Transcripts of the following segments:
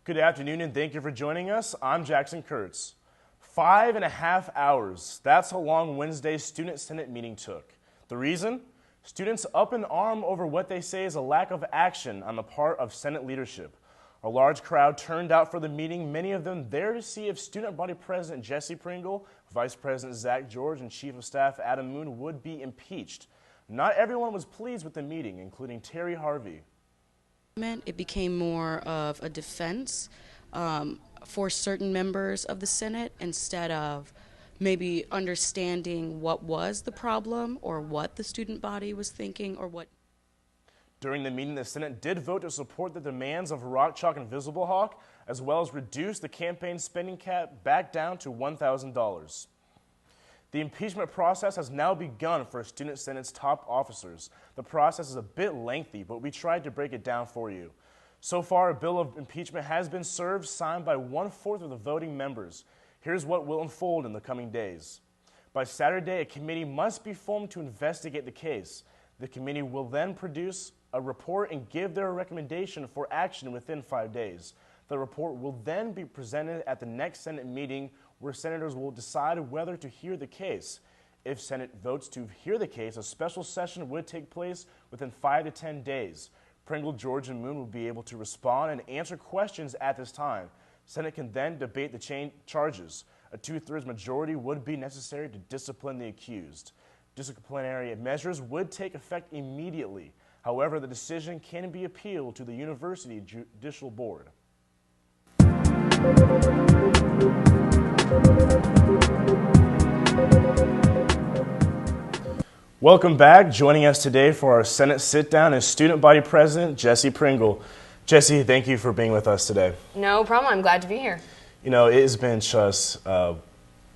Good afternoon and thank you for joining us. I'm Jackson Kurtz. 5.5 hours. That's how long Wednesday's Student Senate meeting took. The reason? Students up in arm over what they say is a lack of action on the part of Senate leadership. A large crowd turned out for the meeting, many of them there to see if Student Body President Jesse Pringle, Vice President Zach George, and Chief of Staff Adam Moon would be impeached. Not everyone was pleased with the meeting, including Terry Harvey. It became more of a defense for certain members of the Senate instead of maybe understanding what was the problem or what the student body was thinking or what. During the meeting, the Senate did vote to support the demands of Rock Chalk and Visible Hawk, as well as reduce the campaign spending cap back down to $1,000. The impeachment process has now begun for Student Senate's top officers. The process is a bit lengthy, but we tried to break it down for you. So far, a bill of impeachment has been served, signed by 1/4 of the voting members. Here's what will unfold in the coming days. By Saturday, a committee must be formed to investigate the case. The committee will then produce a report and give their recommendation for action within 5 days. The report will then be presented at the next Senate meeting, where senators will decide whether to hear the case. If Senate votes to hear the case, a special session would take place within 5 to 10 days. Pringle, George, and Moon will be able to respond and answer questions at this time. Senate can then debate the charges. A 2/3 majority would be necessary to discipline the accused. Disciplinary measures would take effect immediately. However, the decision can be appealed to the University Judicial Board. Welcome back. Joining us today for our Senate sit-down is Student Body President Jesse Pringle. Jesse, thank you for being with us today. No problem. I'm glad to be here. You know, it has been just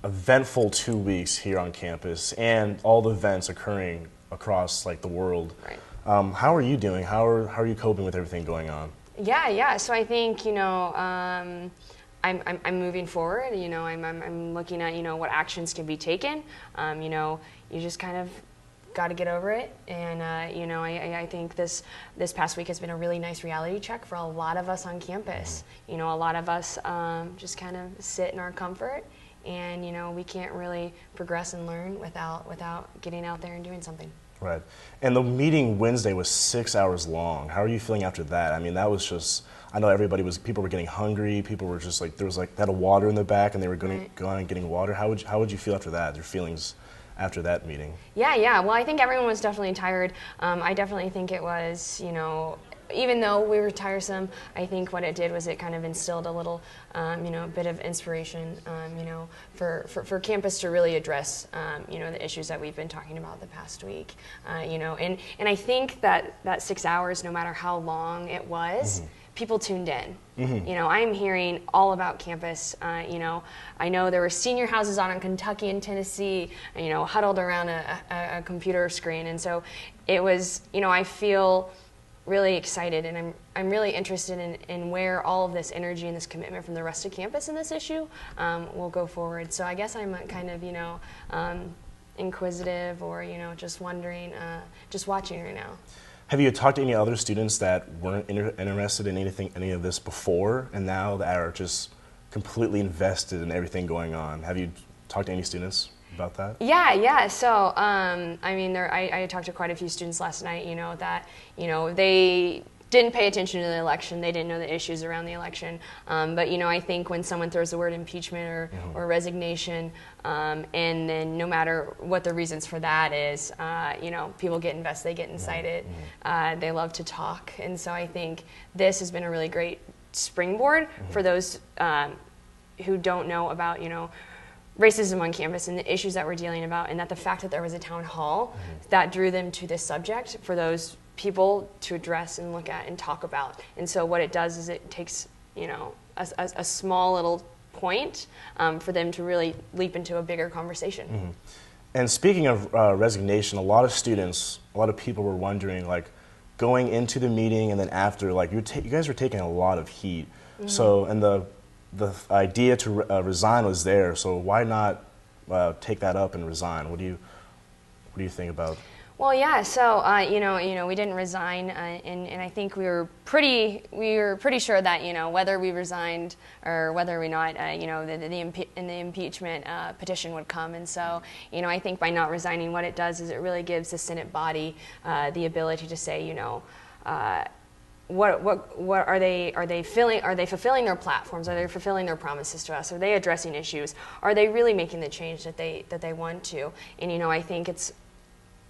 eventful 2 weeks here on campus, and all the events occurring across the world. Right. How are you doing? How are you coping with everything going on? Yeah. So I think I'm moving forward. I'm looking at what actions can be taken. You just kind of got to get over it, and I think this past week has been a really nice reality check for a lot of us on campus. A lot of us just kind of sit in our comfort, and we can't really progress and learn without getting out there and doing something. Right. And the meeting Wednesday was 6 hours long. How are you feeling after that? I mean, that was just, I know people were getting hungry. People were just they had a water in the back and they were going and getting water. How would you feel after that? Your feelings after that meeting? Yeah. Well, I think everyone was definitely tired. I definitely think it was, even though we were tiresome, I think what it did was it kind of instilled a little, bit of inspiration, for campus to really address, the issues that we've been talking about the past week, and I think that 6 hours, no matter how long it was, people tuned in. I'm hearing all about campus. I know there were senior houses on in Kentucky and Tennessee, huddled around a computer screen, and so it was, I feel really excited, and I'm really interested in where all of this energy and this commitment from the rest of campus in this issue will go forward. So I guess I'm kind of inquisitive, or just wondering, just watching right now. Have you talked to any other students that weren't interested in any of this before, and now that are just completely invested in everything going on? Have you talked to any students about that? Yeah. So, I talked to quite a few students last night, that, they didn't pay attention to the election. They didn't know the issues around the election. But, I think when someone throws the word impeachment or resignation, and then no matter what the reasons for that is, people get invested, they get incited. They love to talk. And so I think this has been a really great springboard for those who don't know about, racism on campus and the issues that we're dealing about, and that the fact that there was a town hall that drew them to this subject for those people to address and look at and talk about. And so what it does is it takes, a small little point for them to really leap into a bigger conversation. And speaking of resignation, a lot of people were wondering, going into the meeting and then after, you guys were taking a lot of heat. So, and the idea to resign was there, so why not take that up and resign? What do you think about? Well, yeah. So we didn't resign, and I think we were pretty sure that whether we resigned or whether or not the impeachment petition would come. And so I think by not resigning, what it does is it really gives the Senate body the ability to say what are they feeling? Are they fulfilling their platforms? Are they fulfilling their promises to us? Are they addressing issues? Are they really making the change that they want to? And I think it's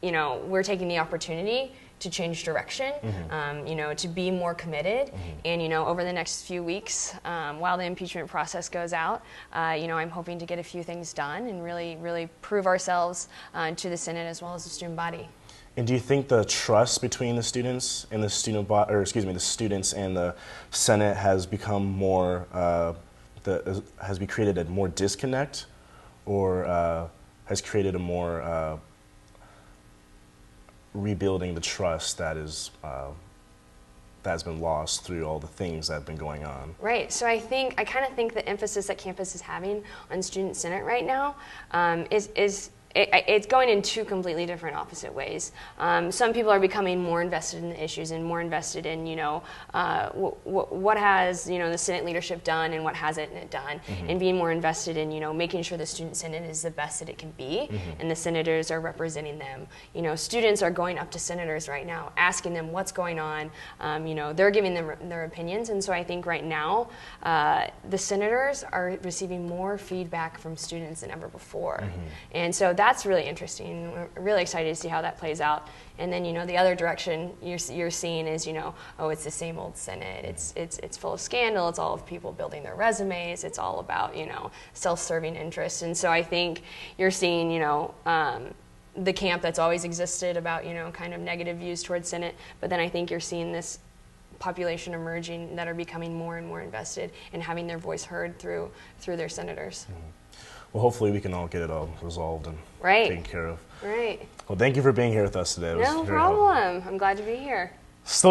we're taking the opportunity to change direction, to be more committed. And, over the next few weeks, while the impeachment process goes out, I'm hoping to get a few things done and really prove ourselves to the Senate as well as the student body. And do you think the trust between the students and the the students and the Senate has become more, has created a more disconnect, or has created a more rebuilding the trust that has been lost through all the things that have been going on? Right. So I kind of think the emphasis that campus is having on Student Senate right now it's going in two completely different opposite ways. Some people are becoming more invested in the issues and more invested in, what has, the Senate leadership done and what hasn't it done, and being more invested in, making sure the Student Senate is the best that it can be, and the senators are representing them. Students are going up to senators right now, asking them what's going on. They're giving them their opinions, and so I think right now the senators are receiving more feedback from students than ever before. And so that's really interesting. We're really excited to see how that plays out. And then, the other direction you're seeing is, oh, it's the same old Senate. It's full of scandal. It's all of people building their resumes. It's all about, self-serving interests. And so I think you're seeing, the camp that's always existed about, kind of negative views towards Senate. But then I think you're seeing this population emerging that are becoming more and more invested in having their voice heard through their senators. Well, hopefully we can all get it all resolved and taken care of. Right. Well, thank you for being here with us today. No problem. I'm glad to be here. Still